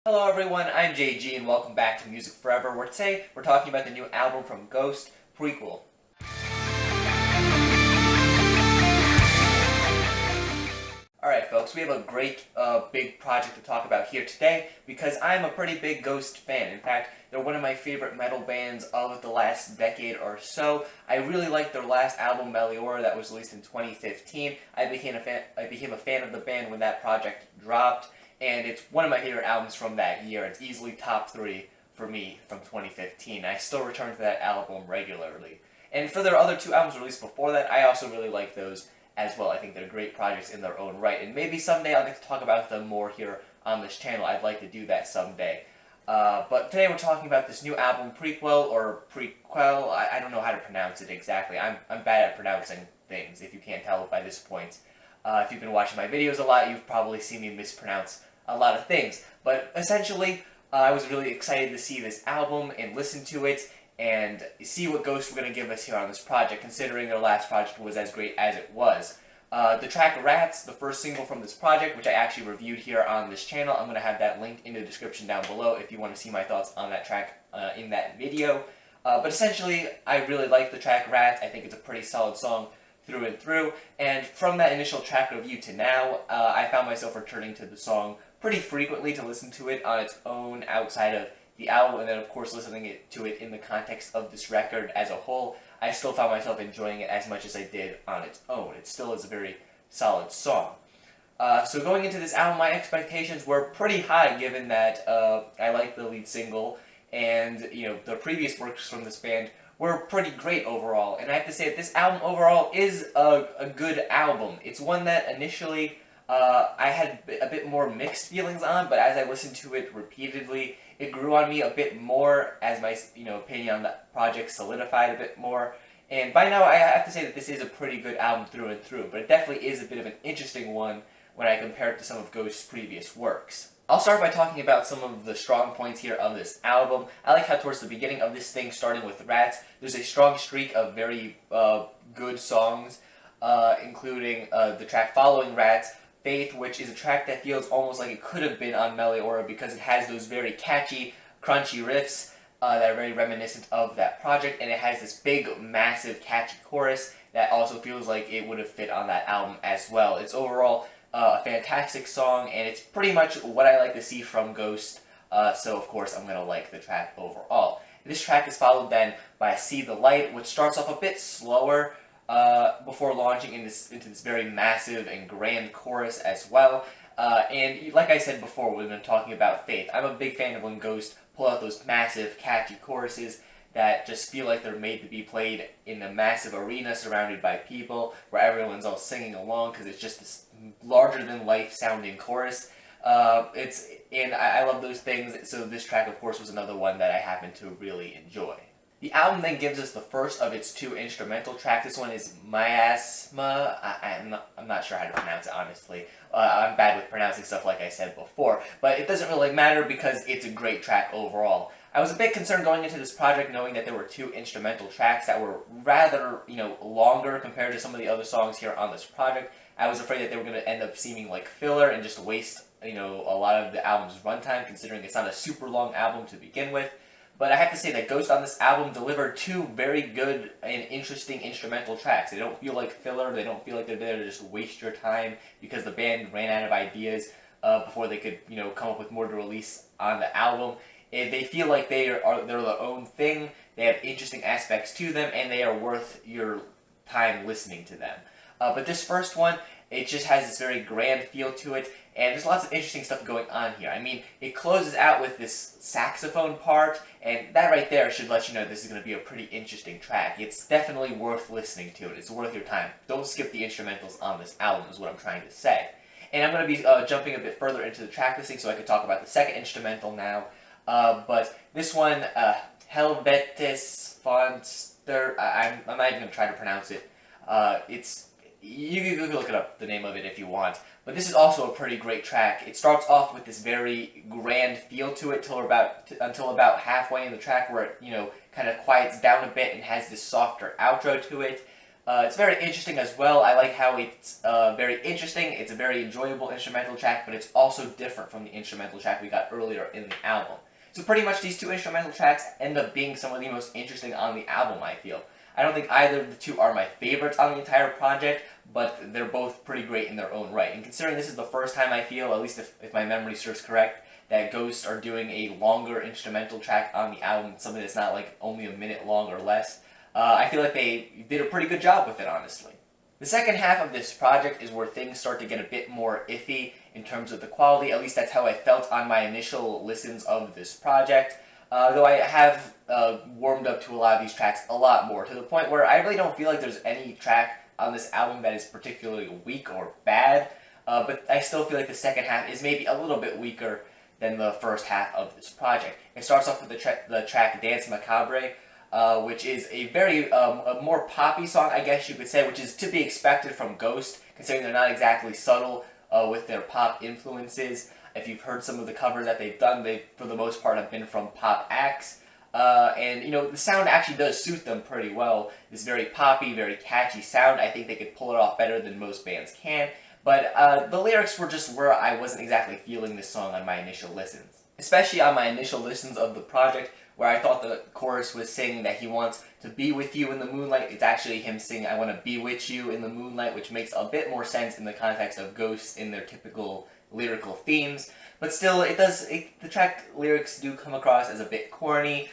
Hello everyone, I'm JG and welcome back to Music Forever, where today we're talking about the new album from Ghost, Prequelle. Alright folks, we have a great big project to talk about here today because I'm a pretty big Ghost fan. In fact, they're one of my favorite metal bands of the last decade or so. I really liked their last album, Meliora, that was released in 2015. I became a fan of the band when that project dropped, and it's one of my favorite albums from that year. It's easily top 3 for me from 2015. I still return to that album regularly. And for their other 2 albums released before that, I also really like those as well. I think they're great projects in their own right, and maybe someday I'll get to talk about them more here on this channel. I'd like to do that someday. But today we're talking about this new album, Prequelle, or Prequelle. I don't know how to pronounce it exactly. I'm bad at pronouncing things, if you can't tell by this point. If you've been watching my videos a lot, you've probably seen me mispronounce a lot of things. But essentially, I was really excited to see this album and listen to it, and see what Ghost were going to give us here on this project, considering their last project was as great as it was. The track Rats, the first single from this project, which I actually reviewed here on this channel, I'm going to have that linked in the description down below if you want to see my thoughts on that track in that video. But essentially, I really like the track Rats. I think it's a pretty solid song through and through, and from that initial track review to now, I found myself returning to the song pretty frequently to listen to it on its own outside of the album, and then of course listening to it in the context of this record as a whole. I still found myself enjoying it as much as I did on its own. It still is a very solid song. So going into this album, my expectations were pretty high, given that I liked the lead single, and the previous works from this band were pretty great overall. And I have to say that this album overall is a good album. It's one that initially I had a bit more mixed feelings on, but as I listened to it repeatedly, it grew on me a bit more as my opinion on the project solidified a bit more. And by now, I have to say that this is a pretty good album through and through, but it definitely is a bit of an interesting one when I compare it to some of Ghost's previous works. I'll start by talking about some of the strong points here of this album. I like how towards the beginning of this thing, starting with Rats, there's a strong streak of very good songs, including the track following Rats, Faith, which is a track that feels almost like it could have been on Meliora because it has those very catchy, crunchy riffs that are very reminiscent of that project, and it has this big, massive, catchy chorus that also feels like it would have fit on that album as well. It's overall a fantastic song, and it's pretty much what I like to see from Ghost, so of course I'm going to like the track overall. This track is followed then by See the Light, which starts off a bit slower, before launching into this very massive and grand chorus as well. And like I said before, when I'm talking about Faith, I'm a big fan of when Ghost pull out those massive, catchy choruses that just feel like they're made to be played in a massive arena surrounded by people, where everyone's all singing along because it's just this larger-than-life sounding chorus. And I love those things, so this track, of course, was another one that I happen to really enjoy. The album then gives us the first of its 2 instrumental tracks. This one is Miasma. I'm not sure how to pronounce it, honestly. I'm bad with pronouncing stuff like I said before, but it doesn't really matter because it's a great track overall. I was a bit concerned going into this project knowing that there were 2 instrumental tracks that were rather, longer compared to some of the other songs here on this project. I was afraid that they were going to end up seeming like filler and just waste, a lot of the album's runtime, considering it's not a super long album to begin with. But I have to say that Ghost on this album delivered 2 very good and interesting instrumental tracks. They don't feel like filler, they don't feel like they're there to just waste your time because the band ran out of ideas before they could, come up with more to release on the album. And they feel like they're their own thing, they have interesting aspects to them, and they are worth your time listening to them. But this first one, it just has this very grand feel to it, and there's lots of interesting stuff going on here. I mean, it closes out with this saxophone part, and that right there should let you know this is going to be a pretty interesting track. It's definitely worth listening to it. It's worth your time. Don't skip the instrumentals on this album is what I'm trying to say. And I'm going to be jumping a bit further into the track listing so I can talk about the second instrumental now. But this one, Helvetes Fonster, I'm not even going to try to pronounce it. You can look it up, the name of it, if you want. But this is also a pretty great track. It starts off with this very grand feel to it until about halfway in the track where it, kind of quiets down a bit and has this softer outro to it. It's very interesting as well. I like how it's very interesting. It's a very enjoyable instrumental track, but it's also different from the instrumental track we got earlier in the album. So pretty much these two instrumental tracks end up being some of the most interesting on the album, I feel. I don't think either of the two are my favorites on the entire project, but they're both pretty great in their own right. And considering this is the first time I feel, at least if my memory serves correct, that Ghost are doing a longer instrumental track on the album, something that's not like only a minute long or less, I feel like they did a pretty good job with it, honestly. The second half of this project is where things start to get a bit more iffy in terms of the quality. At least that's how I felt on my initial listens of this project. Though I have warmed up to a lot of these tracks a lot more, to the point where I really don't feel like there's any track on this album that is particularly weak or bad, but I still feel like the second half is maybe a little bit weaker than the first half of this project. It starts off with the track Danse Macabre, which is a very a more poppy song, I guess you could say, which is to be expected from Ghost, considering they're not exactly subtle with their pop influences. If you've heard some of the covers that they've done, they, for the most part, have been from pop acts. And, you know, the sound actually does suit them pretty well. This very poppy, very catchy sound. I think they could pull it off better than most bands can. But the lyrics were just where I wasn't exactly feeling this song on my initial listens. Especially on my initial listens of the project, where I thought the chorus was saying that he wants to be with you in the moonlight. It's actually him saying, I want to be with you in the moonlight, which makes a bit more sense in the context of Ghosts in their typical lyrical themes. But still, the track lyrics do come across as a bit corny,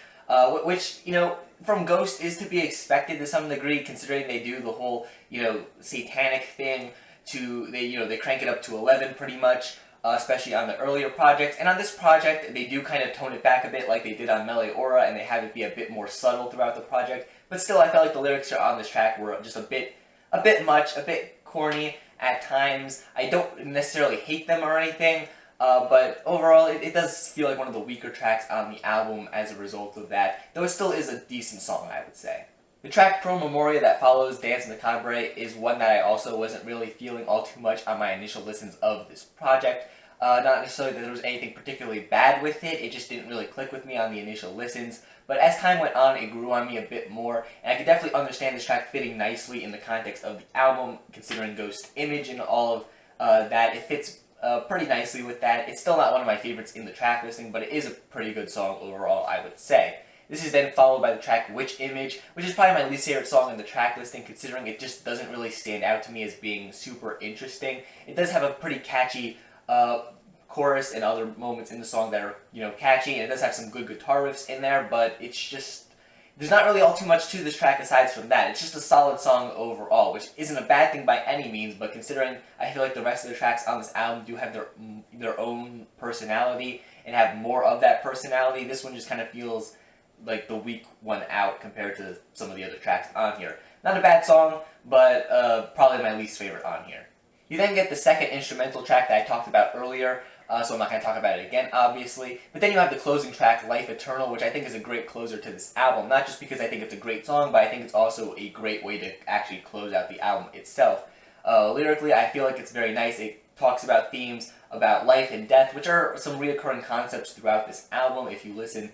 which, you know, from Ghost is to be expected to some degree, considering they do the whole, you know, satanic thing they crank it up to 11 pretty much. Especially on the earlier projects. And on this project, they do kind of tone it back a bit like they did on Mele Ora, and they have it be a bit more subtle throughout the project. But still, I felt like the lyrics on this track were just a bit much, a bit corny at times. I don't necessarily hate them or anything, but overall, it does feel like one of the weaker tracks on the album as a result of that, though it still is a decent song, I would say. The track Pro Memoria that follows Danse Macabre is one that I also wasn't really feeling all too much on my initial listens of this project. Not necessarily that there was anything particularly bad with it, it just didn't really click with me on the initial listens. But as time went on, it grew on me a bit more, and I could definitely understand this track fitting nicely in the context of the album, considering Ghost's image and all of that. It fits pretty nicely with that. It's still not one of my favorites in the track listing, but it is a pretty good song overall, I would say. This is then followed by the track Witch Image, which is probably my least favorite song in the track listing, considering it just doesn't really stand out to me as being super interesting. It does have a pretty catchy chorus and other moments in the song that are, you know, catchy, and it does have some good guitar riffs in there, but it's just, there's not really all too much to this track aside from that. It's just a solid song overall, which isn't a bad thing by any means, but considering I feel like the rest of the tracks on this album do have their own personality and have more of that personality, this one just kind of feels like the weak one out compared to some of the other tracks on here. Not a bad song, but probably my least favorite on here. You then get the second instrumental track that I talked about earlier, so I'm not going to talk about it again, obviously. But then you have the closing track, Life Eternal, which I think is a great closer to this album. Not just because I think it's a great song, but I think it's also a great way to actually close out the album itself. Lyrically, I feel like it's very nice. It talks about themes about life and death, which are some reoccurring concepts throughout this album. If you listen,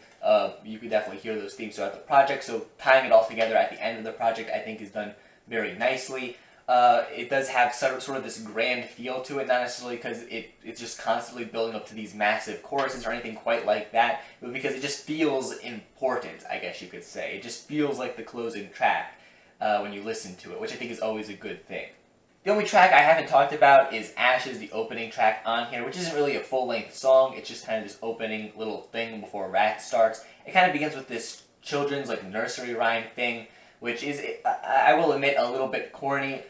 you could definitely hear those themes throughout the project, so tying it all together at the end of the project I think is done very nicely. It does have sort of this grand feel to it, not necessarily because it's just constantly building up to these massive choruses or anything quite like that, but because it just feels important, I guess you could say. It just feels like the closing track when you listen to it, which I think is always a good thing. The only track I haven't talked about is Ashes, the opening track on here, which isn't really a full-length song. It's just kind of this opening little thing before Wrath starts. It kind of begins with this children's like nursery rhyme thing, which is, I will admit, a little bit corny,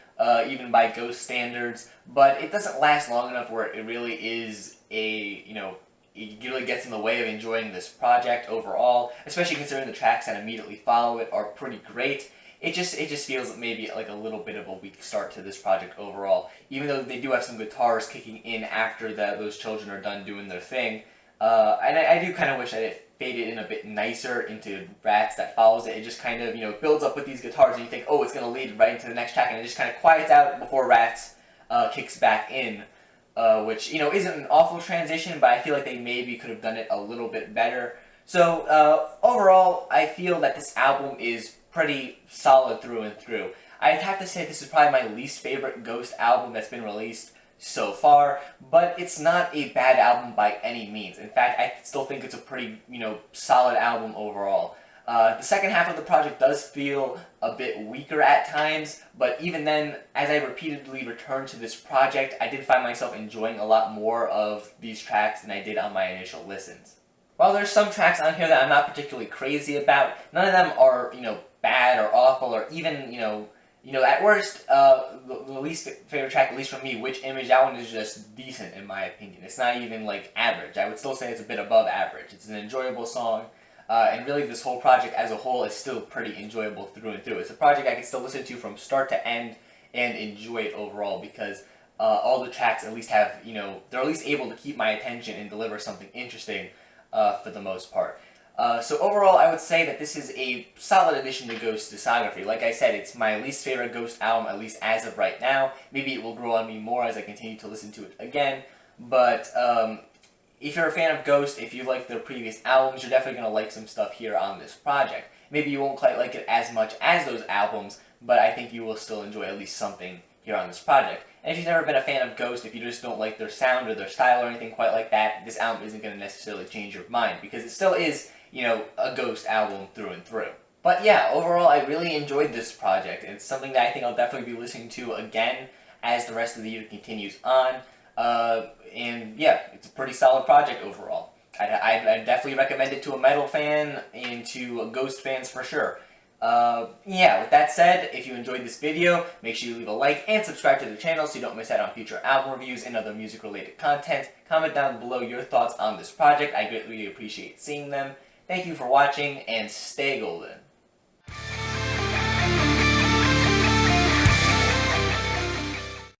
even by Ghost standards, but it doesn't last long enough where it really is a, you know, it really gets in the way of enjoying this project overall, especially considering the tracks that immediately follow it are pretty great. It just feels maybe like a little bit of a weak start to this project overall, even though they do have some guitars kicking in after those children are done doing their thing. And I do kind of wish that it faded in a bit nicer into Rats that follows it. It just kind of, you know, builds up with these guitars and you think, oh, it's going to lead right into the next track, and it just kind of quiets out before Rats kicks back in, which, you know, isn't an awful transition, but I feel like they maybe could have done it a little bit better. So overall, I feel that this album is pretty solid through and through. I'd have to say this is probably my least favorite Ghost album that's been released so far, but it's not a bad album by any means. In fact, I still think it's a pretty, solid album overall. The second half of the project does feel a bit weaker at times, but even then, as I repeatedly returned to this project, I did find myself enjoying a lot more of these tracks than I did on my initial listens. While there's some tracks on here that I'm not particularly crazy about, none of them are, bad or awful or even, at worst, the least favorite track, at least for me, Which Image, that one is just decent in my opinion. It's not even, average. I would still say it's a bit above average. It's an enjoyable song. And really, this whole project as a whole is still pretty enjoyable through and through. It's a project I can still listen to from start to end and enjoy it overall because all the tracks at least have, they're at least able to keep my attention and deliver something interesting for the most part. So overall, I would say that this is a solid addition to Ghost's discography. Like I said, it's my least favorite Ghost album, at least as of right now. Maybe it will grow on me more as I continue to listen to it again, but if you're a fan of Ghost, if you like their previous albums, you're definitely going to like some stuff here on this project. Maybe you won't quite like it as much as those albums, but I think you will still enjoy at least something here on this project. And if you've never been a fan of Ghost, if you just don't like their sound or their style or anything quite like that, this album isn't going to necessarily change your mind, because it still is, a Ghost album through and through. But yeah, overall, I really enjoyed this project, and it's something that I think I'll definitely be listening to again as the rest of the year continues on. And yeah, it's a pretty solid project overall. I'd definitely recommend it to a metal fan and to Ghost fans for sure. Yeah, with that said, if you enjoyed this video, make sure you leave a like and subscribe to the channel so you don't miss out on future album reviews and other music-related content. Comment down below your thoughts on this project. I greatly appreciate seeing them. Thank you for watching, and stay golden.